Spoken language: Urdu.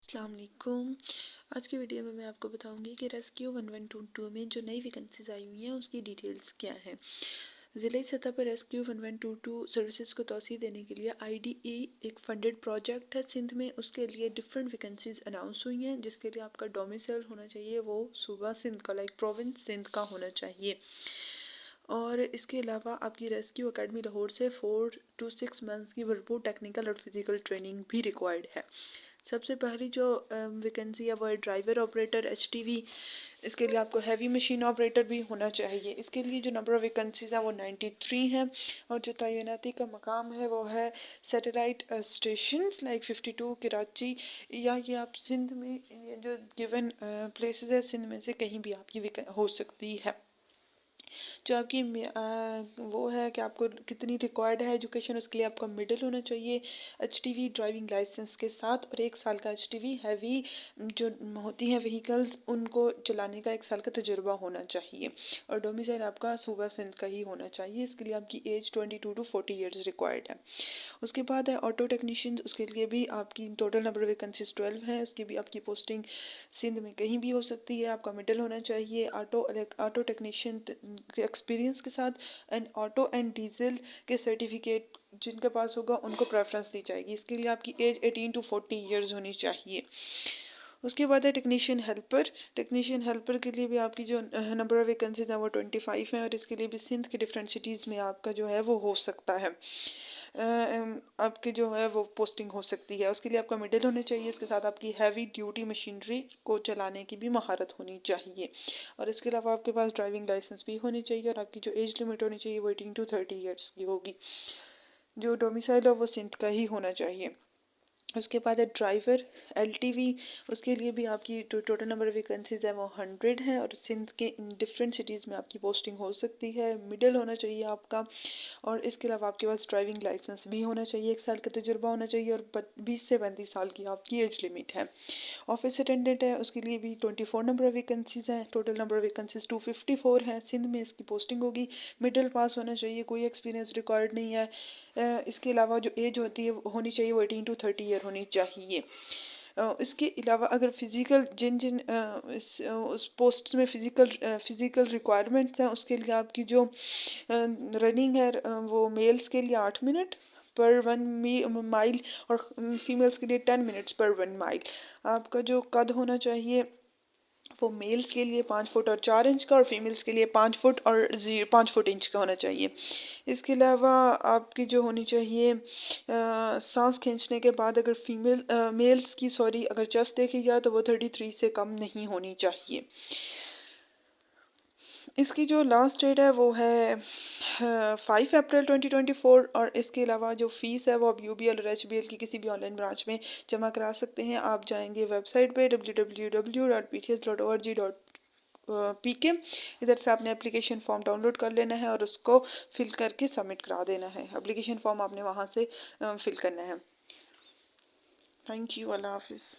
السلام علیکم۔ آج کی ویڈیو میں میں آپ کو بتاؤں گی کہ ریسکیو 1122 میں جو نئی ویکنسیز آئی ہوئی ہیں اس کی ڈیٹیلز کیا ہیں۔ ضلعی سطح پر ریسکیو 1122 سروسز کو توسیع دینے کے لیے IDE ایک فنڈڈ پروجیکٹ ہے سندھ میں۔ اس کے لیے ڈیفرنٹ ویکنسیز اناؤنس ہوئی ہیں، جس کے لیے آپ کا ڈومیسائل ہونا چاہیے وہ صوبہ سندھ کا، لائک پروونس سندھ کا ہونا چاہیے۔ اور اس کے علاوہ آپ کی ریسکیو اکیڈمی لاہور سے 4 to 6 months کی بھرپور ٹیکنیکل اور فزیکل ٹریننگ بھی ریکوائرڈ ہے۔ سب سے پہلی جو ویکنسی ہے وہ ہے ڈرائیور آپریٹر HTV۔ اس کے لیے آپ کو ہیوی مشین آپریٹر بھی ہونا چاہیے۔ اس کے لیے جو نمبر آف ویکنسیز ہیں وہ 93 ہیں، اور جو تعیناتی کا مقام ہے وہ ہے سیٹلائٹ اسٹیشنز لائک 52 کراچی، یا یہ آپ سندھ میں جو گیون پلیسز ہے سندھ میں سے کہیں بھی آپ کی ہو سکتی ہے۔ جو آپ کی وہ ہے کہ آپ کو کتنی ریکوائرڈ ہے ایجوکیشن، اس کے لیے آپ کا مڈل ہونا چاہیے HTV ڈرائیونگ لائسنس کے ساتھ، اور 1 سال کا HTV ہیوی جو ہوتی ہیں وہیکلز ان کو چلانے کا 1 سال کا تجربہ ہونا چاہیے، اور ڈومیسائل آپ کا صوبہ سندھ کا ہی ہونا چاہیے۔ اس کے لیے آپ کی ایج 22 to 40 years ریکوائرڈ ہے۔ اس کے بعد ہے آٹو ٹیکنیشینز، اس کے لیے بھی آپ کی ٹوٹل نمبر آف ویکنسیز 12 ہیں۔ اس کی بھی آپ کی پوسٹنگ سندھ میں کہیں بھی ہو سکتی ہے۔ آپ کا مڈل ہونا چاہیے آٹو ٹیکنیشین کے ایکسپیرینس کے ساتھ، اینڈ آٹو اینڈ ڈیزل کے سرٹیفکیٹ جن کے پاس ہوگا ان کو پریفرنس دی جائے گی۔ اس کے لیے آپ کی ایج 18 to 40 years ہونی چاہیے۔ اس کے بعد ہے ٹیکنیشین ہیلپر۔ ٹیکنیشین ہیلپر کے لیے بھی آپ کی جو نمبر آف ویکنسیز ہیں وہ 25 ہیں، اور اس کے لیے بھی سندھ کے ڈفرینٹ سٹیز میں آپ کا جو ہے وہ ہو سکتا ہے، آپ کی جو ہے وہ پوسٹنگ ہو سکتی ہے۔ اس کے لیے آپ کا مڈل ہونا چاہیے، اس کے ساتھ آپ کی ہیوی ڈیوٹی مشینری کو چلانے کی بھی مہارت ہونی چاہیے، اور اس کے علاوہ آپ کے پاس ڈرائیونگ لائسنس بھی ہونی چاہیے، اور آپ کی جو ایج لمٹ ہونی چاہیے وہ 18 to 30 years کی ہوگی۔ جو ڈومیسائل ہے وہ سندھ کا ہی ہونا چاہیے۔ اس کے بعد ہے ڈرائیور LTV۔ اس کے لیے بھی آپ کی ٹوٹل نمبر آف ویکنسیز ہے وہ 100 ہیں، اور سندھ کے ڈفرینٹ سٹیز میں آپ کی پوسٹنگ ہو سکتی ہے۔ مڈل ہونا چاہیے آپ کا، اور اس کے علاوہ آپ کے پاس ڈرائیونگ لائسنس بھی ہونا چاہیے، 1 سال کا تجربہ ہونا چاہیے، اور 20 سے 35 سال کی آپ کی ایج لمٹ ہے۔ آفس اٹینڈنٹ ہے، اس کے لیے بھی 24 نمبر آف ویکنسیز ہیں، ٹوٹل نمبر آف ویکنسیز 254 ہیں۔ سندھ میں اس کی پوسٹنگ ہوگی، مڈل پاس ہونا چاہیے، کوئی ایکسپیرینس ریکوائرڈ نہیں ہے۔ اس کے علاوہ جو ایج ہوتی ہے ہونی چاہیے وہ 18 to 30 year ہونی چاہیے۔ اس کے علاوہ اگر فزیکل جن اس پوسٹ میں فزیکل ریکوائرمنٹس ہیں، اس کے لیے آپ کی جو رننگ ہے وہ میلز کے لیے 8 منٹ پر 1 مائل، اور فیمیلز کے لیے 10 minutes per 1 mile۔ آپ کا جو قد ہونا چاہیے وہ میلز کے لیے 5 فٹ اور 4 انچ کا، اور فیمیلز کے لیے 5 فٹ اور 5 فٹ انچ کا ہونا چاہیے۔ اس کے علاوہ آپ کی جو ہونی چاہیے سانس کھینچنے کے بعد اگر میلز کی اگر چیسٹ دیکھی جائے تو وہ 33 سے کم نہیں ہونی چاہیے۔ اس کی جو لاسٹ ڈیٹ ہے وہ ہے 5 April 2024، اور اس کے علاوہ جو فیس ہے وہ آپ UBL اور HBL کی کسی بھی آن لائن برانچ میں جمع کرا سکتے ہیں۔ آپ جائیں گے ویب سائٹ پہ www.pts.org.pk، ادھر سے آپ نے اپلیکیشن فارم ڈاؤن لوڈ کر لینا ہے، اور اس کو فل کر کے سبمٹ کرا دینا ہے۔ اپلیکیشن فارم آپ نے وہاں سے فل کرنا ہے۔ تھینک یو، اللہ حافظ۔